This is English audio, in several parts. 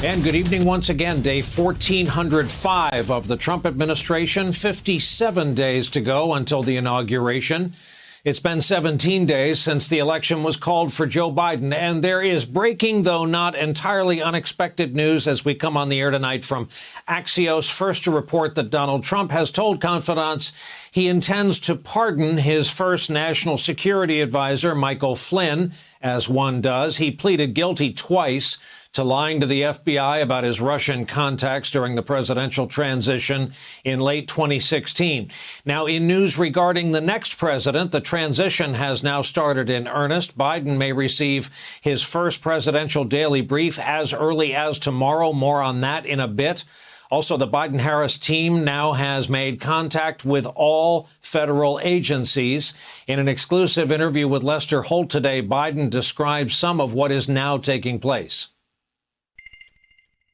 And good evening once again. Day 1405 of the Trump administration. 57 days to go until the inauguration. It's been 17 days since the election was called for Joe Biden. And there is breaking, though not entirely unexpected news as we come on the air tonight from Axios. First to report that Donald Trump has told confidants he intends to pardon his first national security advisor, Michael Flynn, as one does. He pleaded guilty twice to lying to the FBI about his Russian contacts during the presidential transition in late 2016. Now, in news regarding the next president, the transition has now started in earnest. Biden may receive his first presidential daily brief as early as tomorrow. More on that in a bit. Also, the Biden-Harris team now has made contact with all federal agencies. In an exclusive interview with Lester Holt today, Biden describes some of what is now taking place.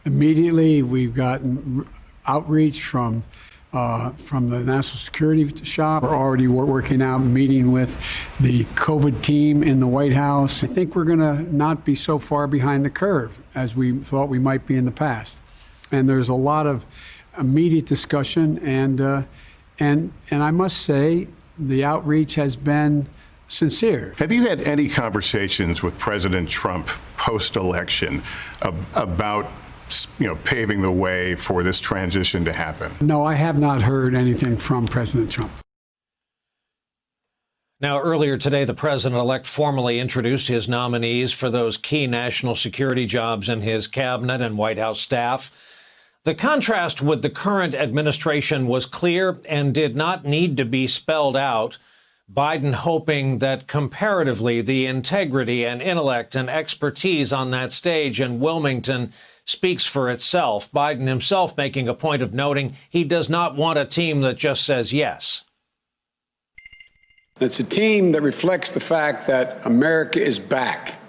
Immediately, we've gotten outreach from the national security shop. We're already working out, meeting with the COVID team in the White House. I think we're going to not be so far behind the curve as we thought we might be in the past. And there's a lot of immediate discussion, and I must say the outreach has been sincere. Have you had any conversations with President Trump post-election about paving the way for this transition to happen? No, I have not heard anything from President Trump. Now, earlier today, the president-elect formally introduced his nominees for those key national security jobs in his cabinet and White House staff. The contrast with the current administration was clear and did not need to be spelled out. Biden hoping that comparatively the integrity and intellect and expertise on that stage in Wilmington speaks for itself. Biden himself making a point of noting he does not want a team that just says yes. It's a team that reflects the fact that America is back,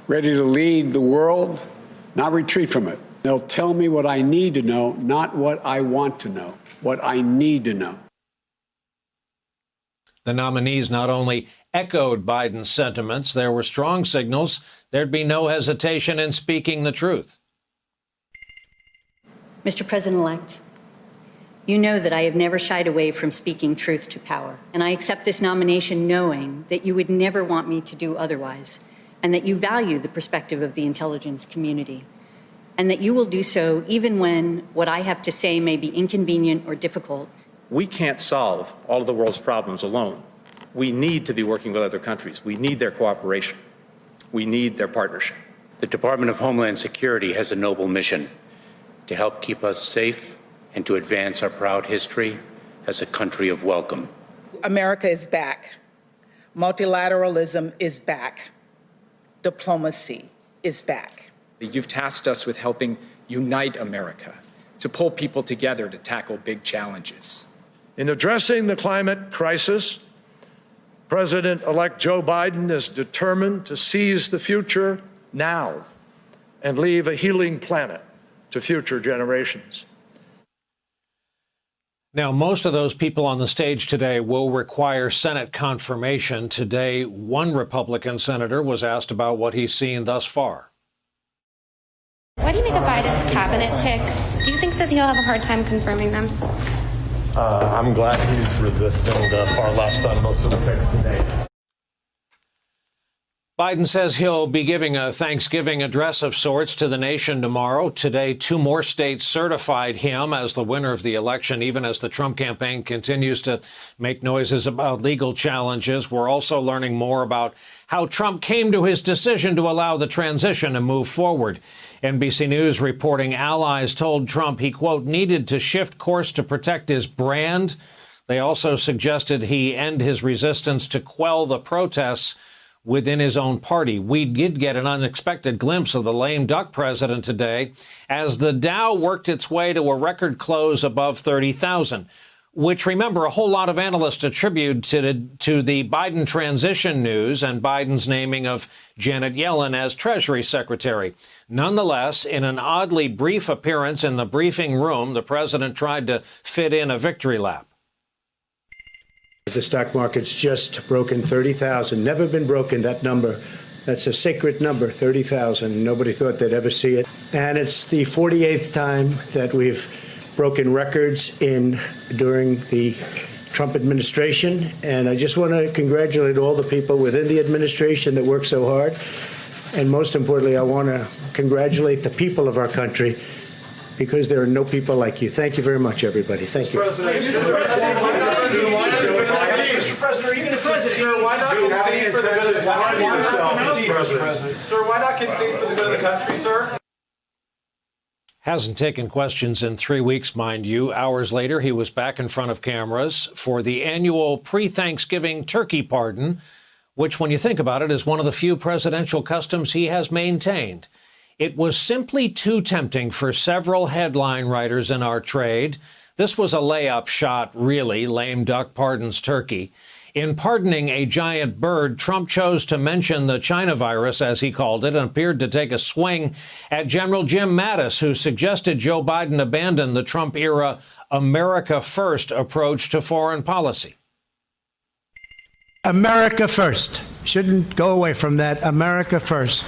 ready to lead the world, not retreat from it. They'll tell me what I need to know, not what I want to know, what I need to know. The nominees not only echoed Biden's sentiments, there were strong signals there'd be no hesitation in speaking the truth. Mr. President-elect, you know that I have never shied away from speaking truth to power, and I accept this nomination knowing that you would never want me to do otherwise, and that you value the perspective of the intelligence community, and that you will do so even when what I have to say may be inconvenient or difficult. We can't solve all of the world's problems alone. We need to be working with other countries. We need their cooperation. We need their partnership. The Department of Homeland Security has a noble mission to help keep us safe and to advance our proud history as a country of welcome. America is back. Multilateralism is back. Diplomacy is back. You've tasked us with helping unite America, to pull people together to tackle big challenges. In addressing the climate crisis, President-elect Joe Biden is determined to seize the future now and leave a healing planet to future generations. Now, most of those people on the stage today will require Senate confirmation. Today, one Republican senator was asked about what he's seen thus far. What do you make of Biden's cabinet picks? Do you think that he'll have a hard time confirming them? I'm glad he's resisting the far left on most of the picks today. Biden says he'll be giving a Thanksgiving address of sorts to the nation tomorrow. Today, two more states certified him as the winner of the election, even as the Trump campaign continues to make noises about legal challenges. We're also learning more about how Trump came to his decision to allow the transition to move forward. NBC News reporting allies told Trump he, quote, needed to shift course to protect his brand. They also suggested he end his resistance to quell the protests within his own party. We did get an unexpected glimpse of the lame duck president today as the Dow worked its way to a record close above 30,000, which, remember, a whole lot of analysts attribute to the Biden transition news and Biden's naming of Janet Yellen as Treasury Secretary. Nonetheless, in an oddly brief appearance in the briefing room, the president tried to fit in a victory lap. The stock market's just broken 30,000, never been broken that number That's a sacred number, 30,000. Nobody thought they'd ever see it. And it's the 48th time that we've broken records during the Trump administration. And I just want to congratulate all the people within the administration that worked so hard. And most importantly, I want to congratulate the people of our country, because there are no people like you. Thank you very much, everybody. Thank you. Mr. President, even if sir, why not concede for the good of the country? Sir, why not concede for the good of the country, sir? Hasn't taken questions in 3 weeks, mind you. Hours later, he was back in front of cameras for the annual pre-Thanksgiving turkey pardon, which, when you think about it, is one of the few presidential customs he has maintained. It was simply too tempting for several headline writers in our trade. This was a layup shot, really. Lame duck pardons turkey. In pardoning a giant bird, Trump chose to mention the China virus, as he called it, and appeared to take a swing at General Jim Mattis, who suggested Joe Biden abandon the Trump-era America First approach to foreign policy. America first. Shouldn't go away from that. America first.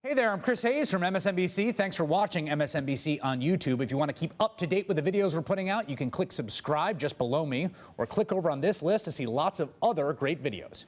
Hey there, I'm Chris Hayes from MSNBC. Thanks for watching MSNBC on YouTube. If you want to keep up to date with the videos we're putting out, you can click subscribe just below me, or click over on this list to see lots of other great videos.